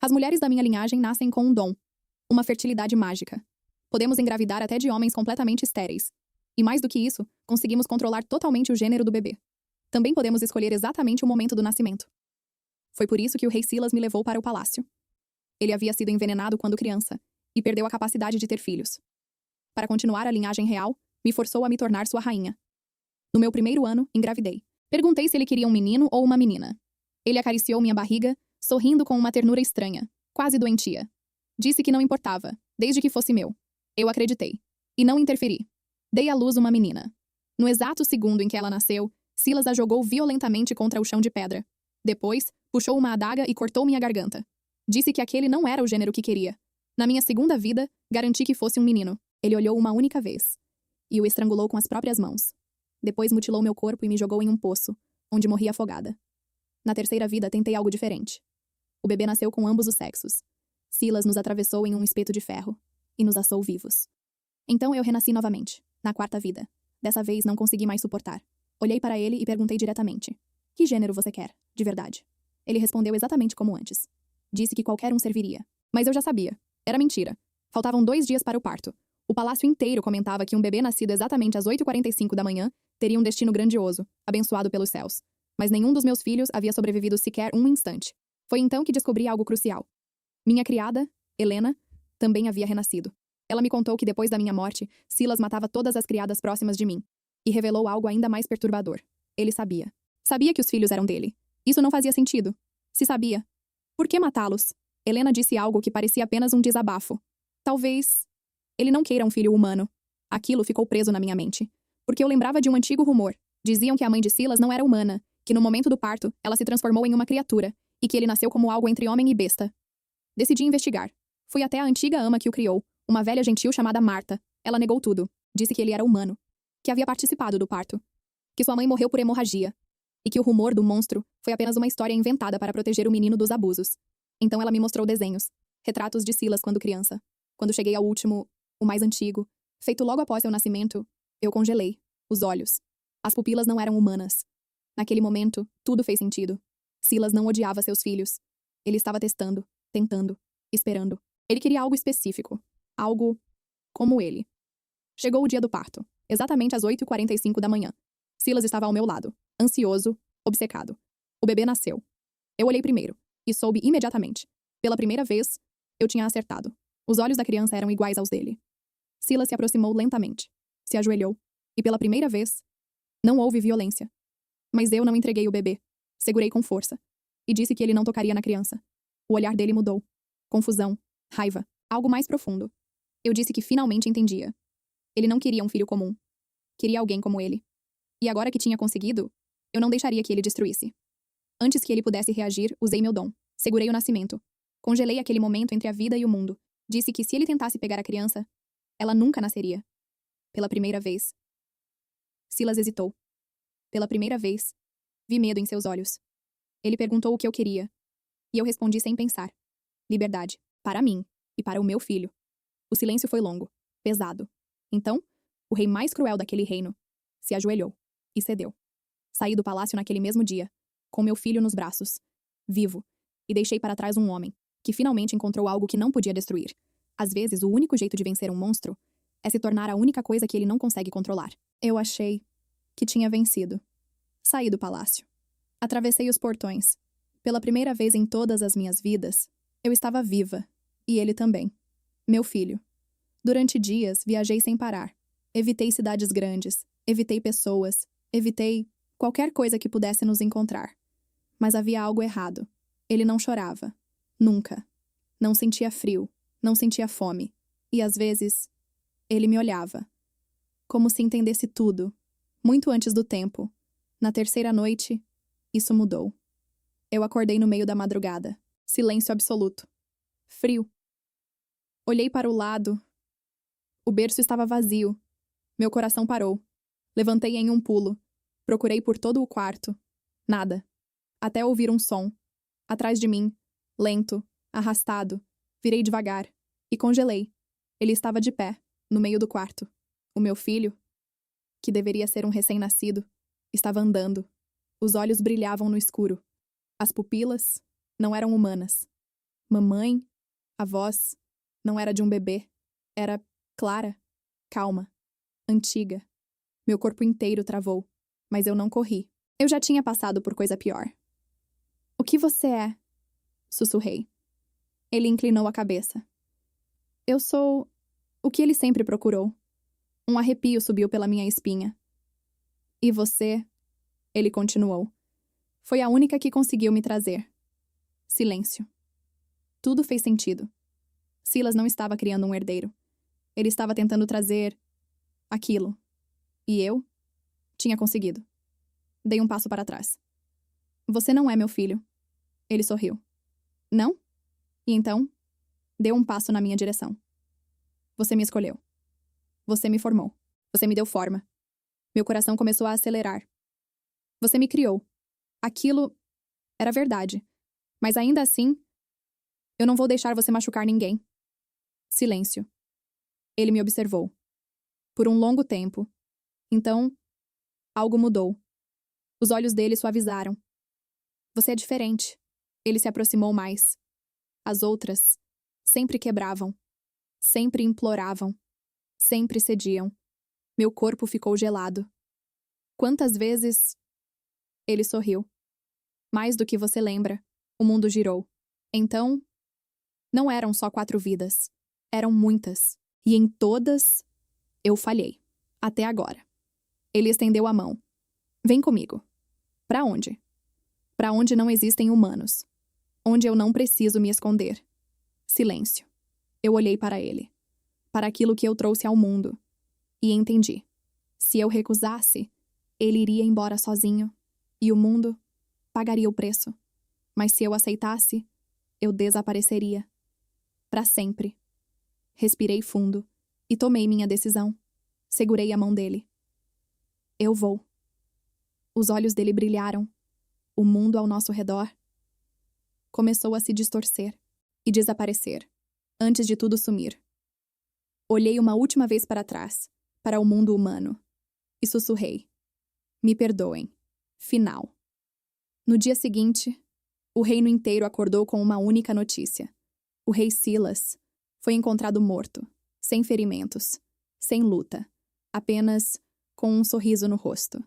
As mulheres da minha linhagem nascem com um dom, uma fertilidade mágica. Podemos engravidar até de homens completamente estéreis. E mais do que isso, conseguimos controlar totalmente o gênero do bebê. Também podemos escolher exatamente o momento do nascimento. Foi por isso que o rei Silas me levou para o palácio. Ele havia sido envenenado quando criança e perdeu a capacidade de ter filhos. Para continuar a linhagem real, me forçou a me tornar sua rainha. No meu primeiro ano, engravidei. Perguntei se ele queria um menino ou uma menina. Ele acariciou minha barriga, sorrindo com uma ternura estranha, quase doentia. Disse que não importava, desde que fosse meu. Eu acreditei. E não interferi. Dei à luz uma menina. No exato segundo em que ela nasceu, Silas a jogou violentamente contra o chão de pedra. Depois, puxou uma adaga e cortou minha garganta. Disse que aquele não era o gênero que queria. Na minha segunda vida, garanti que fosse um menino. Ele olhou uma única vez. E o estrangulou com as próprias mãos. Depois mutilou meu corpo e me jogou em um poço, onde morri afogada. Na terceira vida, tentei algo diferente. O bebê nasceu com ambos os sexos. Silas nos atravessou em um espeto de ferro e nos assou vivos. Então eu renasci novamente, na quarta vida. Dessa vez não consegui mais suportar. Olhei para ele e perguntei diretamente: que gênero você quer, de verdade? Ele respondeu exatamente como antes. Disse que qualquer um serviria. Mas eu já sabia. Era mentira. Faltavam 2 dias para o parto. O palácio inteiro comentava que um bebê nascido exatamente às 8h45 da manhã teria um destino grandioso, abençoado pelos céus. Mas nenhum dos meus filhos havia sobrevivido sequer um instante. Foi então que descobri algo crucial. Minha criada, Helena, também havia renascido. Ela me contou que depois da minha morte, Silas matava todas as criadas próximas de mim. E revelou algo ainda mais perturbador. Ele sabia. Sabia que os filhos eram dele. Isso não fazia sentido. Se sabia, por que matá-los? Helena disse algo que parecia apenas um desabafo. Talvez ele não queira um filho humano. Aquilo ficou preso na minha mente. Porque eu lembrava de um antigo rumor. Diziam que a mãe de Silas não era humana, que no momento do parto, ela se transformou em uma criatura, e que ele nasceu como algo entre homem e besta. Decidi investigar. Fui até a antiga ama que o criou, uma velha gentil chamada Marta. Ela negou tudo. Disse que ele era humano. Que havia participado do parto. Que sua mãe morreu por hemorragia. E que o rumor do monstro foi apenas uma história inventada para proteger o menino dos abusos. Então ela me mostrou desenhos. Retratos de Silas quando criança. Quando cheguei ao último, o mais antigo, feito logo após seu nascimento, eu congelei. Os olhos. As pupilas não eram humanas. Naquele momento, tudo fez sentido. Silas não odiava seus filhos. Ele estava testando, tentando, esperando. Ele queria algo específico. Algo como ele. Chegou o dia do parto. Exatamente às 8h45 da manhã. Silas estava ao meu lado, ansioso, obcecado. O bebê nasceu. Eu olhei primeiro, e soube imediatamente. Pela primeira vez, eu tinha acertado. Os olhos da criança eram iguais aos dele. Silas se aproximou lentamente, se ajoelhou, e pela primeira vez, não houve violência. Mas eu não entreguei o bebê. Segurei com força. E disse que ele não tocaria na criança. O olhar dele mudou. Confusão, raiva, algo mais profundo. Eu disse que finalmente entendia. Ele não queria um filho comum. Queria alguém como ele. E agora que tinha conseguido, eu não deixaria que ele destruísse. Antes que ele pudesse reagir, usei meu dom. Segurei o nascimento. Congelei aquele momento entre a vida e o mundo. Disse que se ele tentasse pegar a criança, ela nunca nasceria. Pela primeira vez. Silas hesitou. Pela primeira vez, vi medo em seus olhos. Ele perguntou o que eu queria. E eu respondi sem pensar. Liberdade. Para mim. E para o meu filho. O silêncio foi longo. Pesado. Então, o rei mais cruel daquele reino se ajoelhou. E cedeu. Saí do palácio naquele mesmo dia, com meu filho nos braços, vivo, e deixei para trás um homem, que finalmente encontrou algo que não podia destruir. Às vezes, o único jeito de vencer um monstro é se tornar a única coisa que ele não consegue controlar. Eu achei que tinha vencido. Saí do palácio. Atravessei os portões. Pela primeira vez em todas as minhas vidas, eu estava viva. E ele também. Meu filho. Durante dias, viajei sem parar. Evitei cidades grandes. Evitei pessoas. Evitei qualquer coisa que pudesse nos encontrar. Mas havia algo errado. Ele não chorava. Nunca. Não sentia frio. Não sentia fome. E às vezes, ele me olhava. Como se entendesse tudo. Muito antes do tempo. Na terceira noite, isso mudou. Eu acordei no meio da madrugada. Silêncio absoluto. Frio. Olhei para o lado. O berço estava vazio. Meu coração parou. Levantei em um pulo. Procurei por todo o quarto. Nada. Até ouvir um som. Atrás de mim. Lento. Arrastado. Virei devagar. E congelei. Ele estava de pé, no meio do quarto. O meu filho, que deveria ser um recém-nascido, estava andando. Os olhos brilhavam no escuro. As pupilas não eram humanas. Mamãe, a voz, não era de um bebê. Era clara, calma, antiga. Meu corpo inteiro travou, mas eu não corri. Eu já tinha passado por coisa pior. O que você é? Sussurrei. Ele inclinou a cabeça. Eu sou o que ele sempre procurou. Um arrepio subiu pela minha espinha. E você? Ele continuou. Foi a única que conseguiu me trazer. Silêncio. Tudo fez sentido. Silas não estava criando um herdeiro. Ele estava tentando trazer aquilo. E eu tinha conseguido. Dei um passo para trás. Você não é meu filho. Ele sorriu. Não? E então, deu um passo na minha direção. Você me escolheu. Você me formou. Você me deu forma. Meu coração começou a acelerar. Você me criou. Aquilo era verdade. Mas ainda assim, eu não vou deixar você machucar ninguém. Silêncio. Ele me observou. Por um longo tempo. Então, algo mudou. Os olhos dele suavizaram. Você é diferente. Ele se aproximou mais. As outras sempre quebravam. Sempre imploravam. Sempre cediam. Meu corpo ficou gelado. Quantas vezes... Ele sorriu. Mais do que você lembra. O mundo girou. Então, não eram só 4 vidas. Eram muitas. E em todas, eu falhei. Até agora. Ele estendeu a mão. Vem comigo. Pra onde? Pra onde não existem humanos. Onde eu não preciso me esconder. Silêncio. Eu olhei para ele. Para aquilo que eu trouxe ao mundo. E entendi. Se eu recusasse, ele iria embora sozinho. E o mundo pagaria o preço. Mas se eu aceitasse, eu desapareceria. Para sempre. Respirei fundo e tomei minha decisão. Segurei a mão dele. Eu vou. Os olhos dele brilharam. O mundo ao nosso redor começou a se distorcer e desaparecer, antes de tudo sumir. Olhei uma última vez para trás, para o mundo humano, e sussurrei. Me perdoem. Final. No dia seguinte, o reino inteiro acordou com uma única notícia. O rei Silas foi encontrado morto, sem ferimentos, sem luta, apenas com um sorriso no rosto.